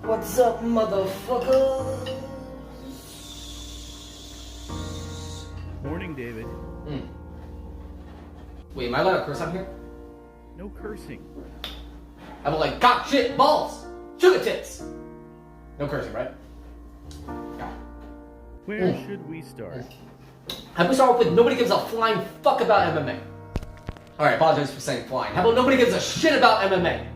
What's up, motherfuckers? Morning, David. Wait, am I allowed to curse out here? No cursing. I'm like, cock, shit, balls, sugar tits. No cursing, right? Yeah. Where should we start? How about we start off with nobody gives a flying fuck about MMA? Alright, apologize for saying flying. How about nobody gives a shit about MMA?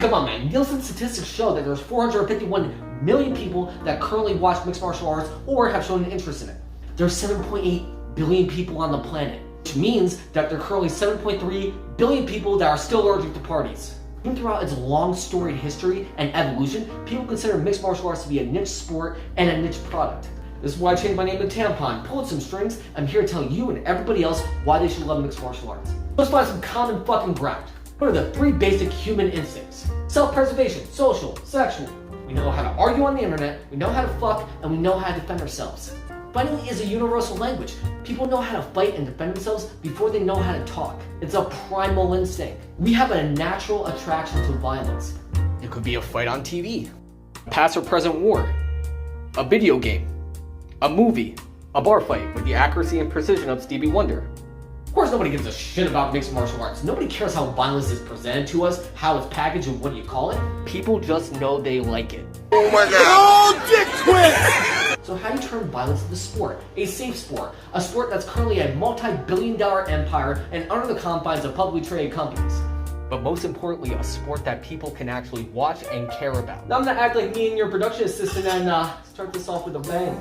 Come on, man. Nielsen statistics show that there's 451 million people that currently watch mixed martial arts or have shown an interest in it. There's 7.8 billion people on the planet, which means that there are currently 7.3 billion people that are still allergic to parties. Even throughout its long storied history and evolution, people consider mixed martial arts to be a niche sport and a niche product. This is why I changed my name to Tampon. Pulled some strings. I'm here to tell you and everybody else why they should love mixed martial arts. Let's find some common fucking ground. What are the three basic human instincts? Self-preservation, social, sexual. We know how to argue on the internet, we know how to fuck, and we know how to defend ourselves. Fighting is a universal language. People know how to fight and defend themselves before they know how to talk. It's a primal instinct. We have a natural attraction to violence. It could be a fight on TV, a past or present war, a video game, a movie, a bar fight with the accuracy and precision of Stevie Wonder. Of course, nobody gives a shit about mixed martial arts. Nobody cares how violence is presented to us, how it's packaged, and what do you call it. People just know they like it. Oh my god! Oh, dick twist! So how do you turn violence into sport? A safe sport. A sport that's currently a multi-billion-dollar empire and under the confines of publicly traded companies. But most importantly, a sport that people can actually watch and care about. Now I'm gonna act like me and your production assistant and start this off with a bang.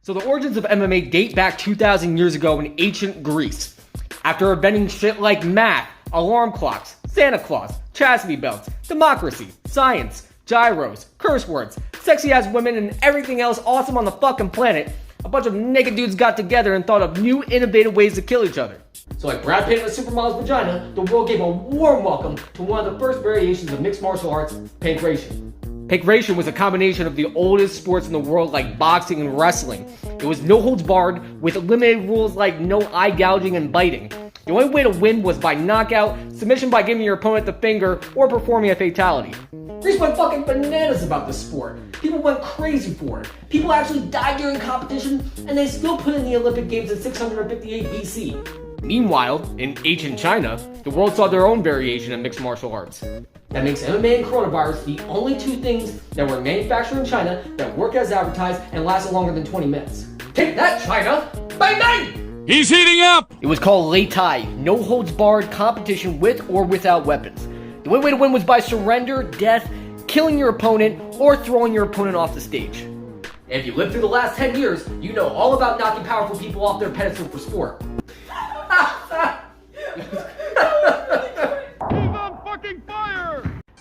So the origins of MMA date back 2,000 years ago in ancient Greece. After inventing shit like math, alarm clocks, Santa Claus, chastity belts, democracy, science, gyros, curse words, sexy ass women, and everything else awesome on the fucking planet, a bunch of naked dudes got together and thought of new innovative ways to kill each other. So like Brad Pitt in a supermodel's vagina, the world gave a warm welcome to one of the first variations of mixed martial arts, pankration. Pankration was a combination of the oldest sports in the world like boxing and wrestling. It was no holds barred with limited rules like no eye gouging and biting. The only way to win was by knockout, submission by giving your opponent the finger, or performing a fatality. Greece went fucking bananas about this sport. People went crazy for it. People actually died during competition, and they still put in the Olympic Games in 658 BC. Meanwhile, in ancient China, the world saw their own variation of mixed martial arts. That makes MMA and coronavirus the only two things that were manufactured in China that work as advertised and lasted longer than 20 minutes. Take that, China! Bang bang! He's heating up! It was called Lei Tai, no holds barred competition with or without weapons. The only way to win was by surrender, death, killing your opponent, or throwing your opponent off the stage. And if you lived through the last 10 years, you know all about knocking powerful people off their pedestal for sport.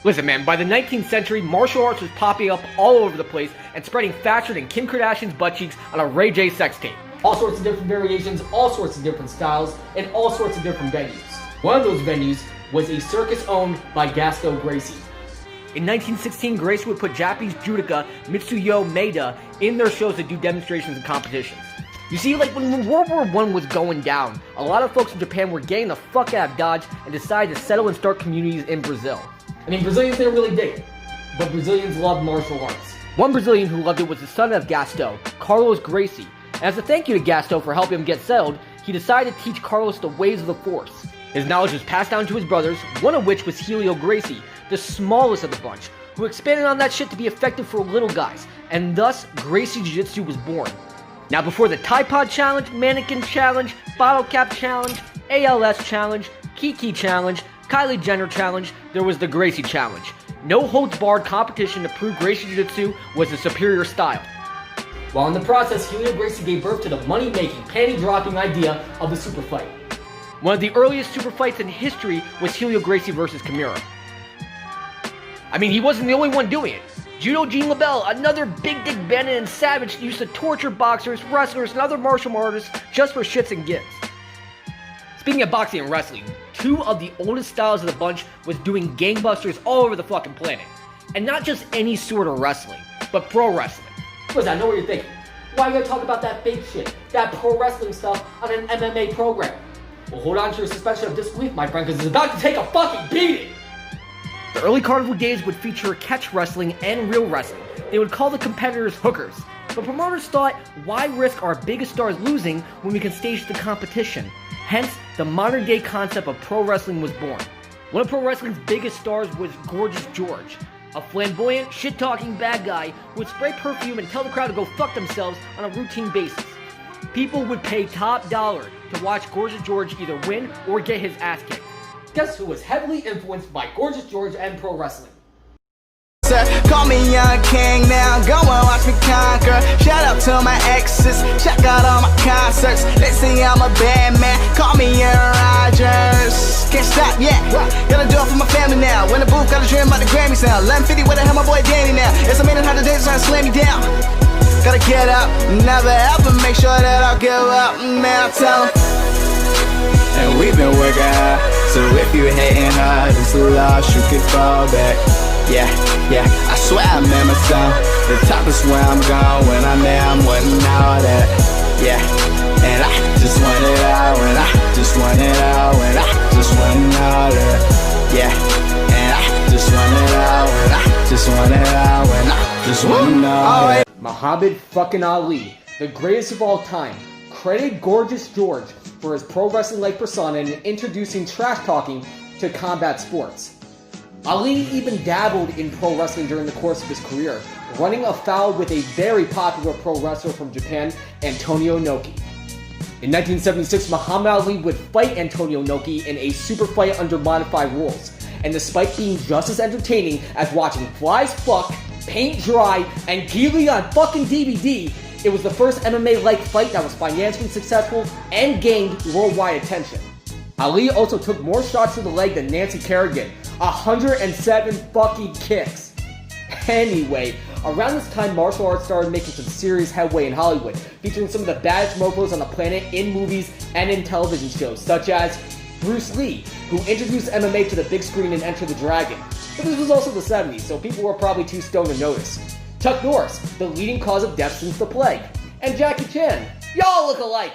Listen, man, by the 19th century, martial arts was popping up all over the place and spreading faster than Kim Kardashian's butt cheeks on a Ray J sex tape. All sorts of different variations, all sorts of different styles, and all sorts of different venues. One of those venues was a circus owned by GRACIE. In 1916, GRACIE would put Japanese judoka MITSUYO MAEDA in their shows to do demonstrations and competitions. You see, like when World War I was going down, a lot of folks in Japan were getting the fuck out of Dodge and decided to settle and start communities in Brazil. I mean, Brazilians didn't really dig it, but Brazilians loved martial arts. One Brazilian who loved it was the son of Gaston, Carlos GRACIE. And as a thank you to Gaston for helping him get settled, he decided to teach Carlos the ways of the force. His knowledge was passed down to his brothers, one of which was HELIO GRACIE, the smallest of the bunch, who expanded on that shit to be effective for little guys, and thus GRACIE Jiu-Jitsu was born. Now before the Tide Pod Challenge, Mannequin Challenge, Bottle Cap Challenge, ALS Challenge, Kiki Challenge, Kylie Jenner Challenge, there was the GRACIE Challenge. No holds barred competition to prove GRACIE Jiu-Jitsu was the superior style. While in the process, HELIO GRACIE gave birth to the money-making, panty-dropping idea of the super fight. One of the earliest super fights in history was HELIO GRACIE versus Kimura. I mean, he wasn't the only one doing it. Judo Gene LaBelle, another big dick bandit and savage, used to torture boxers, wrestlers, and other martial artists just for shits and gigs. Speaking of boxing and wrestling, two of the oldest styles of the bunch was doing gangbusters all over the fucking planet. And not just any sort of wrestling, but pro wrestling. Listen, I know what you're thinking. Why are you gonna talk about that fake shit, that pro wrestling stuff on an MMA program? Well, hold on to your suspension of disbelief, my friend, because it's about to take a fucking beating! The early carnival days would feature catch wrestling and real wrestling. They would call the competitors hookers. But promoters thought, why risk our biggest stars losing when we can stage the competition? Hence, the modern day concept of pro wrestling was born. One of pro wrestling's biggest stars was Gorgeous George. A flamboyant, shit-talking bad guy who would spray perfume and tell the crowd to go fuck themselves on a routine basis. People would pay top dollar to watch Gorgeous George either win or get his ass kicked. Guess who was heavily influenced by Gorgeous George and pro wrestling? Call me young king now, go and watch me conquer. Shout out to my exes, check out all my concerts. They say I'm a bad man, call me Aaron Rodgers. Can't stop yet, gotta do it for my family now. When the booth, gotta dream about the Grammy sound. 1150 where the hell my boy Danny now. It's a minute how the days trying to slam me down. Gotta get up, never ever make sure that I'll give up. Man, I'll tell 'em. And we've been working hard, so if you hating hard, it's a loss, you can fall back. Yeah, I swear I remember some. The top is where I'm going when I'm there, I'm wanting all that. Yeah, and I just want it all, and I just want it all, and I just want all that. Yeah, and I just want it all, and I just want it all, and I just want all that. Muhammad fucking Ali, the greatest of all time, credited Gorgeous George for his pro wrestling-like persona and introducing trash talking to combat sports. Ali even dabbled in pro wrestling during the course of his career, running afoul with a very popular pro wrestler from Japan, Antonio Inoki. In 1976, Muhammad Ali would fight Antonio Inoki in a super fight under modified rules, and despite being just as entertaining as watching flies fuck, paint dry, and Geely on fucking DVD, it was the first MMA-like fight that was financially successful and gained worldwide attention. Ali also took more shots to the leg than Nancy Kerrigan, 107 fucking kicks. Anyway, around this time, martial arts started making some serious headway in Hollywood, featuring some of the baddest mofos on the planet in movies and in television shows, such as Bruce Lee, who introduced MMA to the big screen in Enter the Dragon. But this was also the 70s, so people were probably too stoned to notice. Chuck Norris, the leading cause of death since the plague. And Jackie Chan, y'all look alike!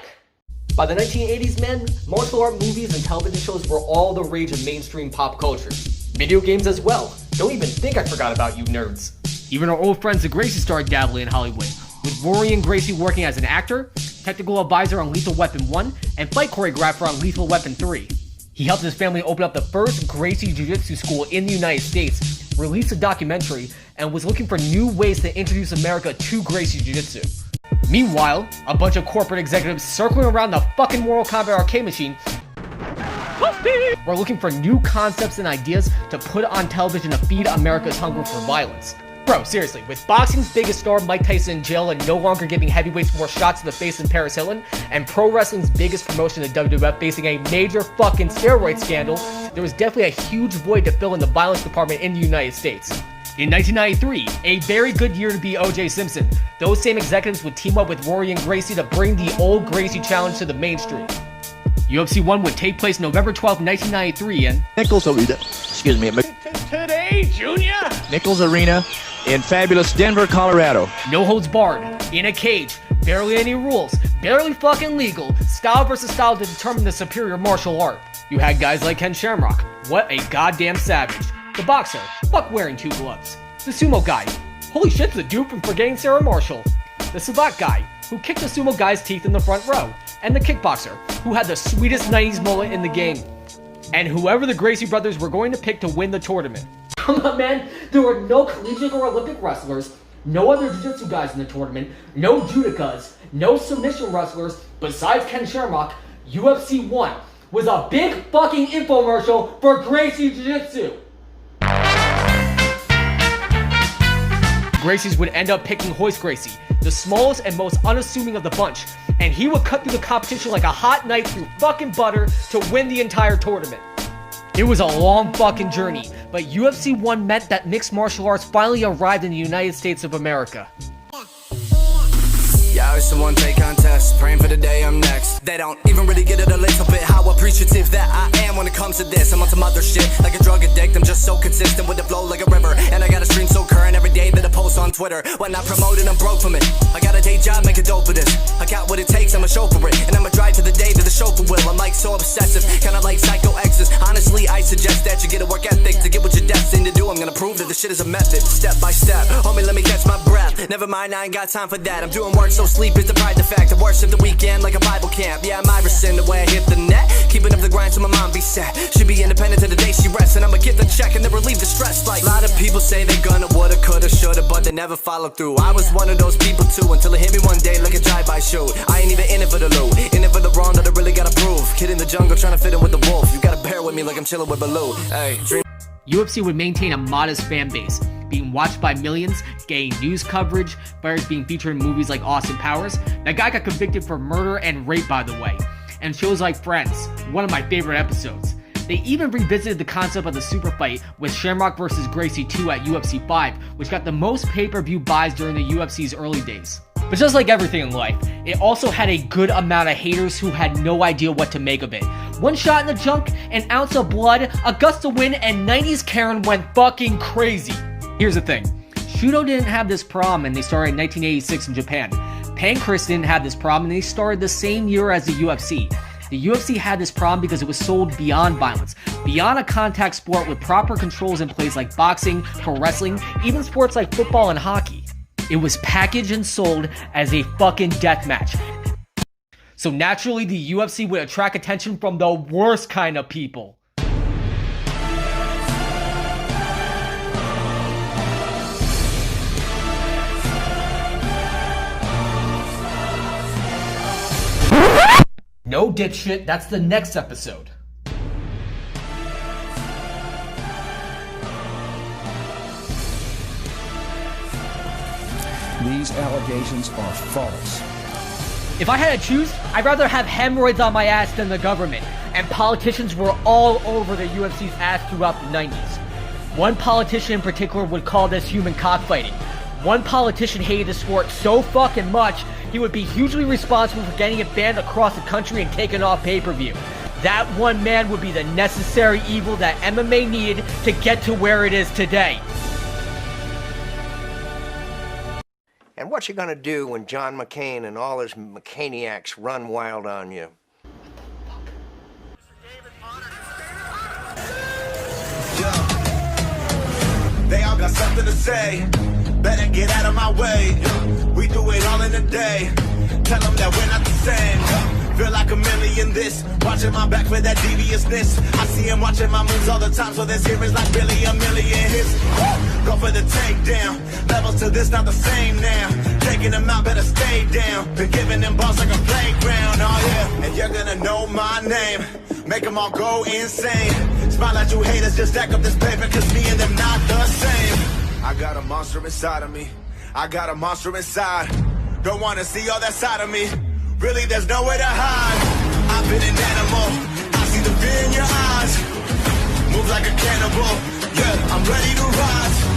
By the 1980s, man, martial art movies and television shows were all the rage of mainstream pop culture. Video games as well. Don't even think I forgot about you nerds. Even our old friends the GRACIE started dabbling in Hollywood, with Rory and GRACIE working as an actor, technical advisor on Lethal Weapon 1, and fight choreographer on Lethal Weapon 3. He helped his family open up the first GRACIE Jiu-Jitsu school in the United States, released a documentary, and was looking for new ways to introduce America to GRACIE Jiu-Jitsu. Meanwhile, a bunch of corporate executives circling around the fucking Mortal Kombat arcade machine were looking for new concepts and ideas to put on television to feed America's hunger for violence. Bro, seriously, with boxing's biggest star Mike Tyson in jail and no longer giving heavyweights more shots to the face than Paris Hilton, and pro wrestling's biggest promotion, the WWF, facing a major fucking steroid scandal, there was definitely a huge void to fill in the violence department in the United States. In 1993, a very good year to be O.J. Simpson, those same executives would team up with Rory and GRACIE to bring the old GRACIE challenge to the mainstream. UFC 1 would take place November 12, 1993 in Today, Junior! Nichols Arena in fabulous Denver, Colorado. No holds barred, in a cage, barely any rules, barely fucking legal, style versus style to determine the superior martial art. You had guys like Ken Shamrock, what a goddamn savage. The boxer, fuck wearing 2 gloves. The sumo guy, holy shit's the dude from Forgetting Sarah Marshall. The savate guy, who kicked the sumo guy's teeth in the front row. And the kickboxer, who had the sweetest 90s mullet in the game. And whoever the GRACIE brothers were going to pick to win the tournament. Come on, man, there were no collegiate or Olympic wrestlers, no other jiu-jitsu guys in the tournament, no judokas, no submission wrestlers, besides Ken Shamrock. UFC 1 was a big fucking infomercial for GRACIE Jiu-Jitsu. GRACIEs would end up picking Hoist Gracie, the smallest and most unassuming of the bunch, and he would cut through the competition like a hot knife through fucking butter to win the entire tournament. It was a long fucking journey, but UFC 1 meant that mixed martial arts finally arrived in the United States of America. Yeah, it's a one-take contest, praying for the day I'm next. They don't even really get it a little bit how appreciative that I am when it comes to this. I'm on some other shit, like a drug addict. I'm just so consistent with the flow like a river. And I got a stream so current every day that I post on Twitter. When I promote it, I'm broke from it. I got a day job, make a dope for this. I got what it takes, I'ma show for it. And I'ma drive to the day that the chauffeur will. I'm like so obsessive, kinda like psycho exes. Honestly, I suggest that you get a work ethic to get what you're destined to do. I'm gonna prove that this shit is a method, step by step. Homie, let me catch my breath. Never mind, I ain't got time for that. I'm doing work so sleep is the pride, the fact. I worship the weekend like a Bible camp. Yeah, I'm Iverson, the way I hit the net. Keeping up the grind so my mom be set. She be independent to the day she rests. And I'ma get the check and then relieve the stress. Like, a lot of people say they gonna, woulda, coulda, shoulda, but they never follow through. I was one of those people too, until it hit me one day like a drive-by shoot. I ain't even in it for the loot, in it for the wrong that I really gotta prove. Kid in the jungle trying to fit in with the wolf. You gotta bear with me like I'm chilling with Baloo. Hey, dream. UFC would maintain a modest fan base, being watched by millions, getting news coverage, fighters being featured in movies like Austin Powers. That guy got convicted for murder and rape, by the way. And shows like Friends, one of my favorite episodes. They even revisited the concept of the super fight with Shamrock vs. Gracie 2 at UFC 5, which got the most pay-per-view buys during the UFC's early days. But just like everything in life, it also had a good amount of haters who had no idea what to make of it. One shot in the junk, an ounce of blood, a gust of wind, and 90s Karen went fucking crazy. Here's the thing, Shudo didn't have this problem and they started in 1986 in Japan. Pancrase didn't have this problem and they started the same year as the UFC. The UFC had this problem because it was sold beyond violence, beyond a contact sport with proper controls in place like boxing, pro wrestling, even sports like football and hockey. It was packaged and sold as a fucking death match. So naturally, the UFC would attract attention from the worst kind of people. No, dipshit, that's the next episode. These allegations are false. If I had to choose, I'd rather have hemorrhoids on my ass than the government. And politicians were all over the UFC's ass throughout the 90s. One politician in particular would call this human cockfighting. One politician hated the sport so fucking much, he would be hugely responsible for getting it banned across the country and taken off pay-per-view. That one man would be the necessary evil that MMA needed to get to where it is today. And what you gonna do when John McCain and all his McCaniacs run wild on you? They all got something to say. Better get out of my way. We do it all in a day. Tell them that we're not the same. Feel like a million this. Watching my back for that deviousness. I see him watching my moves all the time. So this here is like really a million hits. Go for the takedown. Levels to this not the same now. Taking them out, better stay down. Been giving them balls like a playground. Oh yeah. And you're gonna know my name. Make them all go insane. Smile at you haters, just stack up this paper. Cause me and them not the same. I got a monster inside of me. I got a monster inside. Don't wanna see all that side of me. Really, there's nowhere to hide. I've been an animal. I see the fear in your eyes. Move like a cannibal. Yeah, I'm ready to rise.